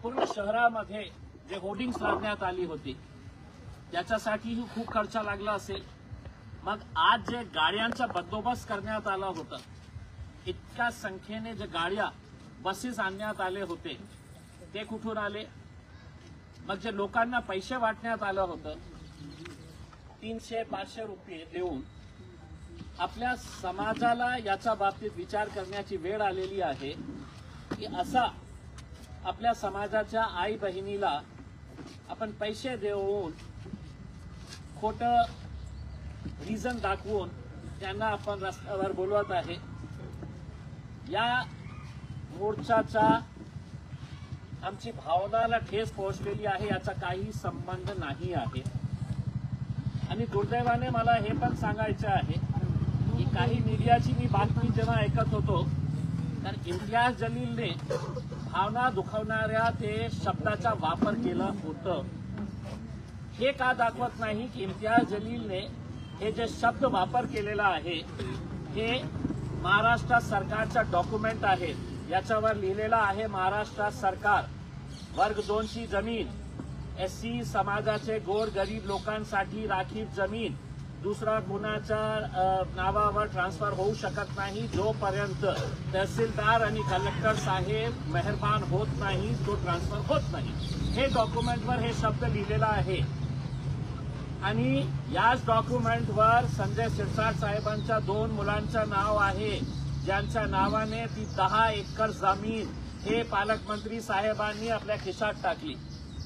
पूर्ण शहरामध्ये जे होर्डिंग्स लावण्यात आली होती त्याच्यासाठीही खूप खर्च लागला असेल। मग आज जे गाड्यांचा बंदोबस्त करण्यात आला होता, इतक्या संख्येने जे गाड्या बसेस आणण्यात आले होते ते कुठून आले? मग जे लोकांना पैसे वाटण्यात आलं होतं 300-500 रुपये देऊन, आपल्या समाजाला याच्या बाबतीत विचार करण्याची वेळ आलेली आहे की असा आपल्या समाजाच्या आई बहिणीला आपण पैसे देऊन खोटं रिझन दाखवून त्यांना आपण रस्त्यावर बोलवत आहे। या मोर्चाचा आमची भावनाला ठेस पोहोचलेली आहे, याचा काही संबंध नाही आहे। आणि दुर्दैवाने मला हे पण सांगायचं आहे की काही मीडियाची मी बातमी जेव्हा ऐकत होतो तर इम्तियाज जलीलने भावना दुखवणाऱ्या ते शब्दाचा वापर केला होतं। हे का दाखवत नाही की इम्तियाज जलीलने हे जे शब्द वापर केलेला आहे हे महाराष्ट्र सरकारचा डॉक्युमेंट आहे, याच्यावर लिहिलेला आहे महाराष्ट्र सरकार वर्ग 2 ची जमीन, एससी समाजाचे गोर गरीब लोकांसाठी राखीव जमीन दुसरा कुणाच्या नावावर ट्रान्सफर होऊ शकत नाही जोपर्यंत तहसीलदार आणि कलेक्टर साहेब मेहरबान होत नाही, तो ट्रान्सफर होत नाही। हे डॉक्युमेंटवर हे शब्द लिहिलेला आहे आणि याच डॉक्युमेंटवर संजय शिरसाट साहेबांच्या 2 मुलांचं नाव आहे, ज्यांच्या नावाने ती 10 एकर जमीन हे पालकमंत्री साहेबांनी आपल्या खिशात टाकली।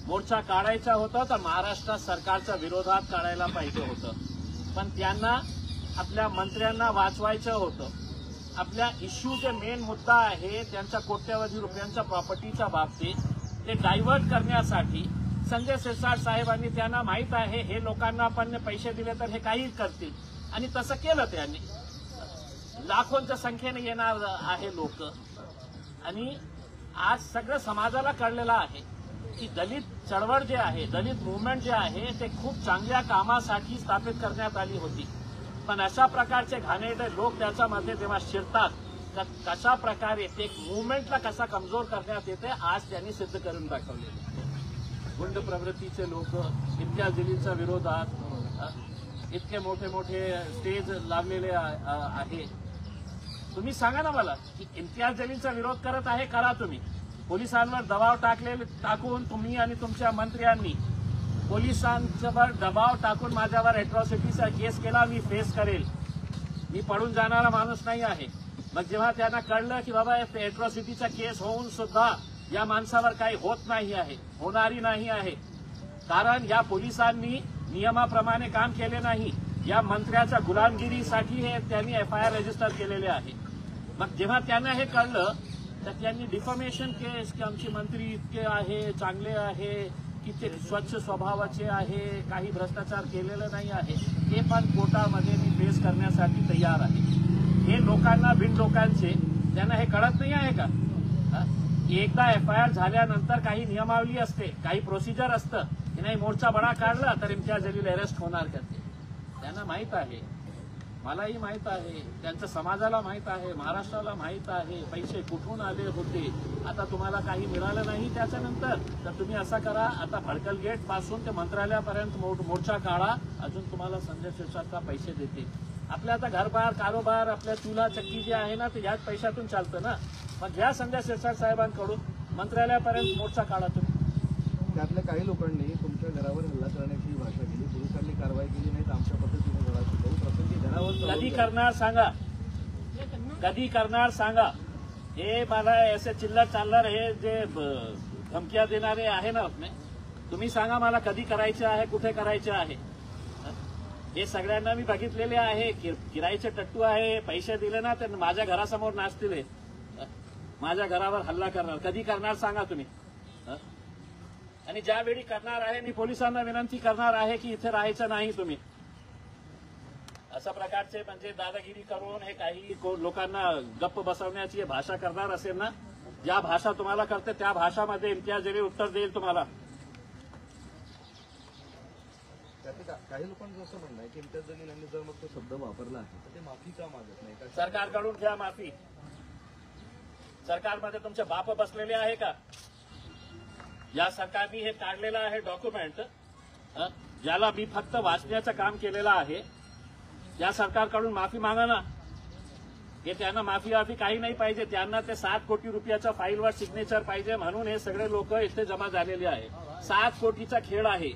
मोर्चा काढायचा होता तर महाराष्ट्र सरकारच्या विरोधात काढायला पाहिजे होतं, पण त्यांना आपल्या मंत्र्यांना वाचवायचं होतं। आपल्या इश्यू जे मेन मुद्दा आहे त्यांच्या कोट्यवधी रुपयांच्या प्रॉपर्टीच्या बाबतीत ते डायव्हर्ट करण्यासाठी संजय शिरसाट साहेबांनी, त्यांना माहित आहे हे लोकांना आपण पैसे दिले तर हे काही करतील आणि तसं केलं त्यांनी। लाखोंच्या संख्येने येणार आहे लोक आणि आज सगळं समाजाला कळलेलं आहे की दलित चळवळ जे आहे, दलित मुवमेंट जे आहे ते खूप चांगल्या कामासाठी स्थापित करण्यात आली होती, पण अशा प्रकारचे घाणेरडे लोक त्याच्यामध्ये जेव्हा शिरतात तर कशा प्रकारे ते मुवमेंटला कसा कमजोर करण्यात येते आज त्यांनी सिद्ध करून दाखवले। गुंड प्रवृत्तीचे लोक इम्तियाज जलीलच्या विरोधात इतके मोठे मोठे स्टेज लावलेले आहे। तुम्ही सांगा ना मला की इम्तियाज जलीलचा विरोध करत आहे, करा तुम्ही। पोलिसांवर दबाव टाकून तुम्ही आणि तुमच्या मंत्र्यांनी पोलिसांवर दबाव टाकून माझ्यावर अॅट्रॉसिटीचा केस केला, मी फेस करेल, मी पळून जाणारा माणूस नाही आहे। मग जेव्हा त्यांना कळलं की बाबा अॅट्रॉसिटीचा केस होऊन सुद्धा या माणसावर काही होत नाही आहे, होणारी नाही आहे, कारण या पोलिसांनी नियमाप्रमाणे काम केले नाही, या मंत्र्याच्या गुलामगिरीसाठी हे त्यांनी FIR रजिस्टर केलेले आहे। मग जेव्हा त्यांना हे कळलं तर त्यांनी डिफॉमेशन केस की आमचे मंत्री इतके आहे, चांगले आहे, की ते स्वच्छ स्वभावाचे आहे, काही भ्रष्टाचार केलेला नाही आहे, हे पण कोर्टामध्ये मी फेस करण्यासाठी तयार आहे। हे लोकांना बिन लोकांचे त्यांना हे कळत नाही आहे का? एकदा FIR झाल्यानंतर काही नियमावली असते, काही प्रोसिजर असतं की नाही, मोर्चा बडा काढला तर इम्तियाज जलील अरेस्ट होणार करते। त्यांना माहित आहे, मलाही माहित आहे, त्यांच्या समाजाला माहित आहे, महाराष्ट्राला माहित आहे पैसे कुठून आले होते। आता तुम्हाला काही मिळालं नाही त्याच्यानंतर तर तुम्ही असा करा, आता फडकल गेट पासून ते मंत्रालयापर्यंत मोर्चा काढा, अजून तुम्हाला संजय शिरसाटचा पैसे देते। आपल्या आता घरबार कारोबार आपल्या चुला चक्की जे आहे ना ते याच पैशातून चालतं ना, मग घ्या संजय शिरसाट साहेबांकडून मंत्रालयापर्यंत मोर्चा काढा तुम्ही। त्यातल्या काही लोकांनी तुमच्या घरावर हल्ला करण्याची भाषा केली, पोलिसांनी कारवाई केली नाही तर आमच्या पद्धतीने घरात शिकवू, प्रसंगी घरावर कधी करणार सांगा, कधी करणार सांगा। हे मला ऐसे चिल्लर चालणार हे जे धमक्या देणारे आहे ना आपले, तुम्ही सांगा मला कधी करायचे आहे, कुठे करायचे आहे। हे सगळ्यांना मी बघितलेले आहे, किरायचे टट्टू आहे, पैसे दिले ना तर माझ्या घरासमोर नाचतील, माझ्या घरावर हल्ला करणार, कधी करणार सांगा तुम्ही। आणि ज्यावेळी करणार आहे मी पोलिसांना विनंती करणार आहे की इथे राहायचं नाही तुम्ही। अशा प्रकारचे म्हणजे दादागिरी करून हे काही लोकांना गप्प बसवण्याची भाषा करणार असेल ना, ज्या भाषा तुम्हाला करते त्या भाषामध्ये इम्तियाज जलील उत्तर देईल तुम्हाला। काही लोकांचं असं म्हणणं आहे की इम्तियाज जलील यांनी जर मग तो शब्द वापरला आहे तर ते माफी का मागत नाही? सरकारकडून घ्या माफी। सरकारमध्ये तुमचे बाप बसलेले आहे का? या सरकारने हे काढलेलं आहे डॉक्युमेंट, ज्याला मी फक्त वाचण्याचं काम केलेलं आहे. या सरकारकडून माफी मागा ना. हे त्यांना माफी काही नाही पाहिजे. त्यांना ते 7 कोटी रुपयाच्या फाईलवर सिग्नेचर पाहिजे म्हणून हे सगळे लोक इथे जमा झालेले आहे. 7 कोटीचा खेळ आहे.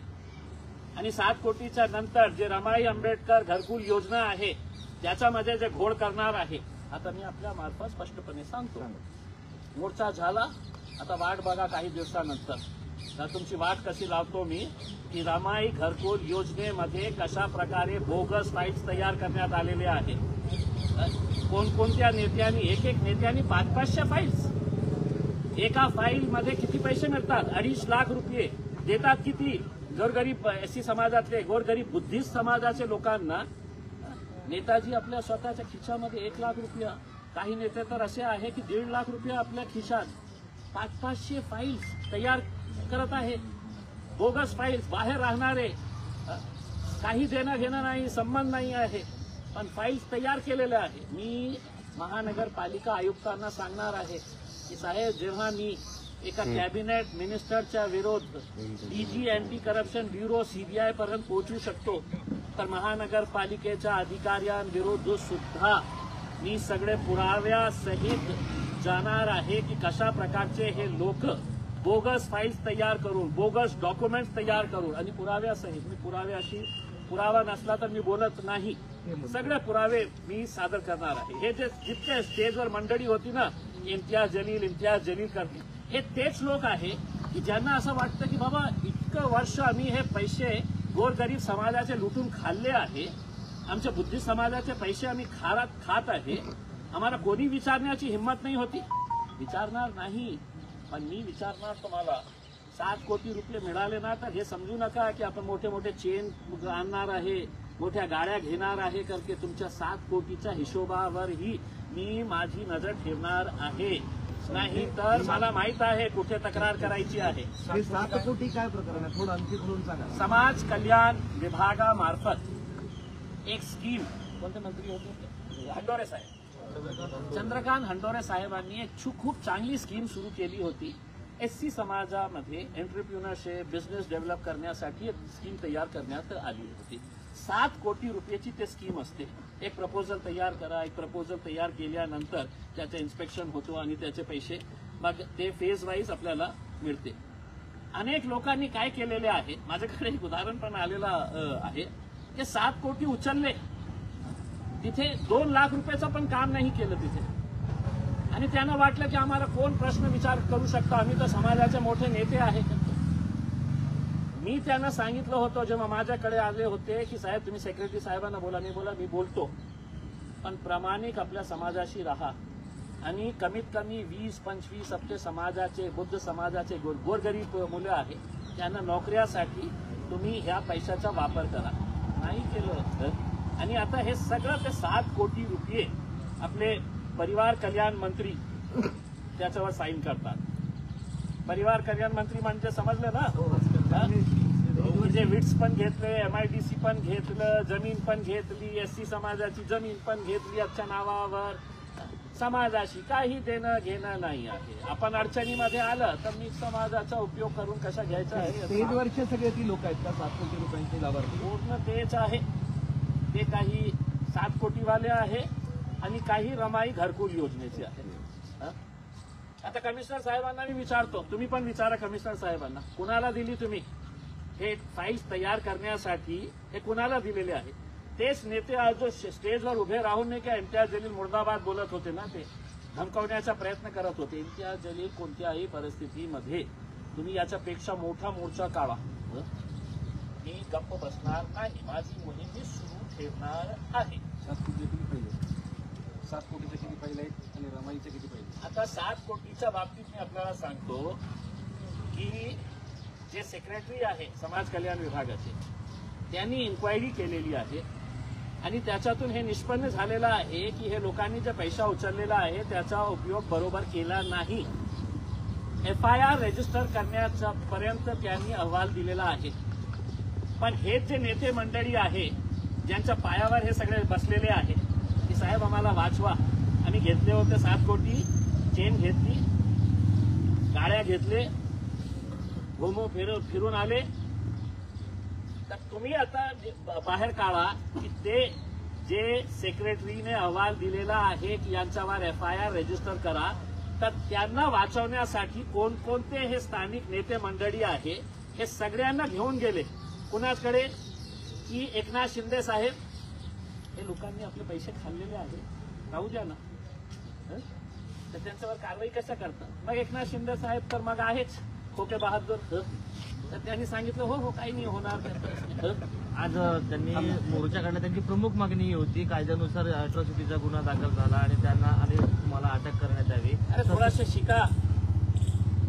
आणि 7 कोटीच्या नंतर जे रमाई आंबेडकर घरकुल योजना आहे त्याच्यामध्ये जे घोळ करणार आहे, आता मी आपल्या मार्फत स्पष्टपणे सांगतो. मोर्चा झाला, आता वाट बघा काही दिवसानंतर. तर तुमची वाट कशी लावतो मी की रमाई घरकुल योजनेमध्ये कशा प्रकारे बोगस फाईल्स तयार करण्यात आलेले आहे. कोणकोणत्या नेत्यांनी, एक नेत्यांनी 500-500 फाईल्स. एका फाईलमध्ये किती पैसे मिळतात? 2.5 लाख रुपये देतात. किती? गोरगरीब एससी समाजातले, गोरगरीब बुद्धिस्ट समाजाचे लोकांना. नेताजी आपल्या स्वतःच्या खिशामध्ये 1 लाख रुपया, काही नेते तर असे आहे की 1.5 लाख रुपये आपल्या खिशात 500-500 फाईल्स तयार करत आहे. बोगस फाईल्स, बाहेर राहणारे, काही देणं घेणं नाही, संबंध नाही आहे, पण फाईल्स तयार केलेल्या आहे. मी महानगरपालिका आयुक्तांना सांगणार आहे की साहेब, जेव्हा मी एका कॅबिनेट मिनिस्टरच्या विरोध डीजी अँटी करप्शन ब्युरो सीबीआय पर्यंत पोहोचू शकतो, तर महानगरपालिकेच्या अधिकाऱ्यांविरुद्ध सुद्धा मी सगळे पुराव्यासहित जाणार आहे की कशा प्रकारचे हे लोक बोगस फाईल्स तयार करून, बोगस डॉक्युमेंट्स तयार करून, आणि पुराव्यासहित, मी पुरावा नसला तर मी बोलत नाही, सगळे पुरावे मी सादर करणार आहे. हे जे जितके स्टेजवर मंडळी होती ना, इम्तियाज जलील करते, हे तेच लोक आहे की ज्यांना असं वाटतं की बाबा इतकं वर्ष आम्ही हे पैसे गोरगरीब समाजाचे लुटून खाल्ले आहे, आमच्या बुद्धिस्ट समाजाचे पैसे आम्ही खात आहे, आम्हाला कोणी विचारण्याची हिंमत नाही होती. विचारणार नाही, पण मी विचारणार तुम्हाला. 7 कोटी रुपये मिळाले ना, तर हे समजू नका की आपण मोठे मोठे चेन आणणार आहे, मोठ्या गाड्या घेणार आहे करके. तुमच्या 7 कोटीच्या हिशोबावरही मी माझी नजर ठेवणार आहे. नाही तर मला माहित आहे कुठे तक्रार करायची आहे. 7 कोटी काय प्रकरण आहे? थोडं आणखी बोलून सांगा. समाज कल्याण विभागामार्फत एक स्कीम, कोणते मंत्री होते? हंडोरे साहेब, चंद्रकांत हंडोरे साहेबांनी एक खूप चांगली स्कीम सुरू केली होती. एससी समाजामध्ये एंटरप्रिन्योरशिप, बिझनेस डेव्हलप करण्यासाठी एक स्कीम तयार करण्यात आली होती. 7 कोटी रुपयाची ते स्कीम असते. एक प्रपोजल तयार करा, एक प्रपोजल तयार केल्यानंतर त्याचे इन्स्पेक्शन होतो आणि त्याचे पैसे मग ते फेज वाईज आपल्याला मिळते. अनेक लोकांनी काय केलेले आहे, माझ्याकडे एक उदाहरण पण आलेलं आहे की 7 कोटी उचलले, तिथे 2 लाख रुपयाचं पण काम नाही केलं तिथे, आणि त्यांना वाटलं की आम्हाला कोण प्रश्न विचार करू शकतो, आम्ही तर समाजाचे मोठे नेते आहेत. मी त्यांना सांगितलं होतं जेव्हा माझ्याकडे आले होते की साहेब तुम्ही सेक्रेटरी साहेबांना बोला. मी बोलतो, पण प्रामाणिक आपल्या समाजाशी राहा आणि कमीत कमी 20-25 आपले समाजाचे, बुद्ध समाजाचे गोरगरीब मुलं आहे, त्यांना नोकऱ्यासाठी तुम्ही ह्या पैशाचा वापर करा. नाही केलं, आणि आता हे सगळं ते 7 कोटी रुपये आपले परिवार कल्याण मंत्री त्याच्यावर साईन करतात. परिवार कल्याण मंत्री म्हणजे समजलं ना, जे विट्स पण घेतले, MIDC पण घेतलं, जमीन पण घेतली, एससी समाजाची जमीन पण घेतली आजच्या नावावर. समाजाशी काही देणं घेणं नाही आहे. आपण अडचणीमध्ये आलं तर मी समाजाचा उपयोग करून कशा घ्यायचा आहे. स्टेजवरचे सगळे ती लोक आहेत का 7 कोटी रुपयांचे लाभार्थी? पूर्ण तेच आहे. ते काही 7 कोटीवाले आहे आणि काही रमाई घरकुल योजनेचे आहे. आता कमिशनर साहेबांना मी विचारतो, तुम्ही पण विचारा कमिशनर साहेबांना, कुणाला दिली तुम्ही हे फाईल्स तयार करण्यासाठी? हे कुणाला दिलेले आहे? तेच नेते आज जो स्टेजवर उभे राहून नाही का इम्तियाज जलील मुर्दाबाद बोलत होते ना, ते धमकावण्याचा प्रयत्न करत होते. इम्तियाज जलील कोणत्याही परिस्थितीमध्ये तुम्ही याच्यापेक्षा मोठा मोर्चा काढा, मी गप्प बसणार नाही. माझी मोहीम मी सुरू ठेवणार आहे. 7 कोटी किती पहिले? 7 कोटीचे किती पहिले आहेत आणि रमाईचे किती पहिले? आता 7 कोटीच्या बाबतीत मी आपल्याला सांगतो की जे सेक्रेटरी आहे समाज कल्याण विभागाचे, त्यांनी इन्क्वायरी केलेली आहे आणि त्याच्यातून हे निष्पन्न झालेलं आहे की हे लोकांनी जे पैसा उचललेला आहे त्याचा उपयोग बरोबर केला नाही. FIR रजिस्टर करण्याचा पर्यंत त्यांनी अहवाल दिलेला आहे. पण हे जे नेते मंडळी आहे ज्यांच्या पायावर हे सगळे बसलेले आहे की साहेब आम्हाला वाचवा, आम्ही घेतले होते 7 कोटी, चेन घेतली, गाड्या घेतले, फिरून आले तर तुम्ही आता बाहेर काढा की ते जे सेक्रेटरीने अहवाल दिलेला आहे की यांच्यावर FIR रजिस्टर करा, तर त्यांना वाचवण्यासाठी कोणकोणते हे स्थानिक नेते मंडळी आहे हे सगळ्यांना घेऊन गेले कुणाकडे की एकनाथ शिंदे साहेब, हे लोकांनी आपले पैसे खाल्लेले आहे, राहू द्या ना, तर त्यांच्यावर कारवाई कशा करतात? मग एकनाथ शिंदे साहेब तर मग आहेच खोके बहादूर, तर त्यांनी सांगितलं हो काही नाही होणार. आज त्यांनी मोर्चाकडनं त्यांची प्रमुख मागणी होती कायद्यानुसार अॅट्रॉसिटीचा गुन्हा दाखल झाला आणि त्यांना आणि तुम्हाला अटक करण्यात यावी. अरे थोडासा शिका.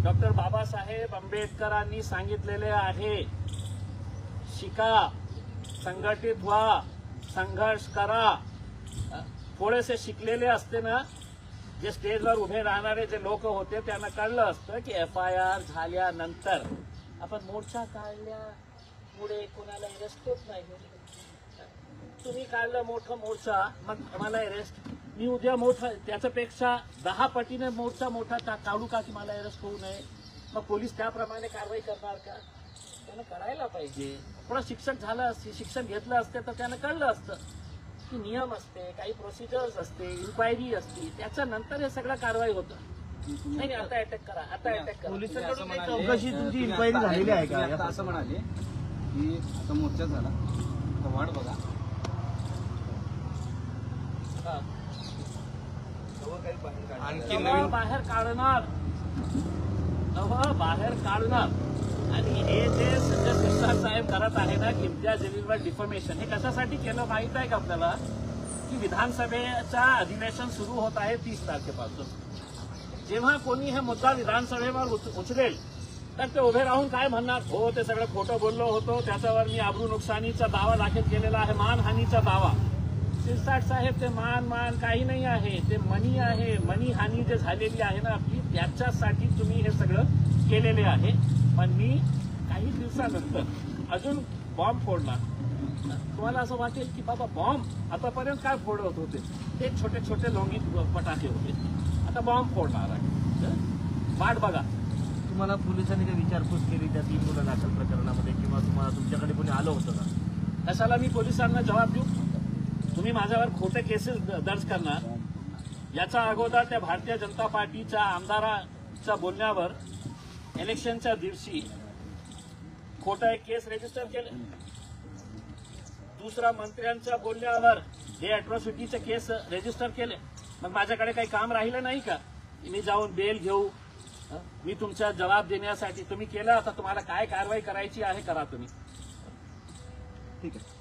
डॉक्टर बाबासाहेब आंबेडकरांनी सांगितलेले आहे, शिका, संघटित व्हा, संघर्ष करा. थोडेसे शिकलेले असते ना, जे स्टेजवर उभे राहणारे जे लोक होते त्यांना कळलं असतं की FIR झाल्यानंतर आपण मोर्चा काढल्यामुळे कोणाला अरेस्ट होत नाही. तुम्ही काढलं मोठं मोर्चा, मग मला अरेस्ट, मी उद्या मोठा त्याच्यापेक्षा 10 पटीने मोठा काढू का की मला अरेस्ट होऊ नये? मग पोलीस त्याप्रमाणे कारवाई करणार का? त्यानं करायला पाहिजे. थोडं शिक्षण घेतलं असते तर त्यानं कळलं असतं की नियम असते, काही प्रोसिजर्स असते, इन्क्वायरी असते, त्याच्यानंतर हे सगळं कारवाई होतं. नाही आता अटॅक करा, आता अटॅक करा. पोलिसांकडून काही चौकशी तुमची इन्क्वायरी झालेली आहे का? आता असं म्हणाले की आता मोर्चा झाला, आता वाट बघा, आणखी बाहेर काढणार. आणि हे जे संजय शिरसाट साहेब करत आहे ना की इम्तियाज जलीलवर डिफॉर्मेशन, हे कशासाठी केलं माहित आहे का आपल्याला? की विधानसभेचा अधिवेशन सुरू होत आहे 30 तारखेपासून. जेव्हा कोणी हे मुद्दा विधानसभेवर उचलेल तर ते उभे राहून काय म्हणणार, हो ते सगळं खोटं बोललो होतो, त्याच्यावर मी आबरू नुकसानीचा दावा दाखल केलेला आहे, मानहानीचा दावा. शिरसाट साहेब, ते मान काही नाही आहे, ते मनी आहे. मनी हानी जे झालेली आहे ना आपली, त्याच्यासाठी तुम्ही हे सगळं केलेले आहे. पण मी काही दिवसानंतर अजून बॉम्ब फोडणार. तुम्हाला असं वाटेल की बाबा बॉम्ब आतापर्यंत काय फोडत होते, ते छोटे छोटे लोंगी पटाके होते, आता बॉम्ब फोडणार आहे. वाट बघा. तुम्हाला पोलिसांनी काही विचारपूस केली त्या 3 गुन्हा दाखल प्रकरणामध्ये, किंवा तुम्हाला तुमच्याकडे कोणी आलं होतं का? कशाला मी पोलिसांना जबाब देऊ? तुम्ही माझ्यावर खोटे केसेस दर्ज करणार. याच्या अगोदर त्या भारतीय जनता पार्टीच्या आमदाराच्या बोलण्यावर इलेक्शनच्या दिवशी खोटा एक केस रजिस्टर केले. दुसरा मंत्र्यांच्या बोलण्यावर हे अॅट्रॉसिटीचे केस रजिस्टर केले. मग माझ्याकडे काही काम राहिलं नाही का? मी जाऊन बेल घेऊ? मी तुमचा जबाब देण्यासाठी तुम्ही केलं. आता तुम्हाला काय कारवाई करायची आहे करा तुम्ही. ठीक आहे.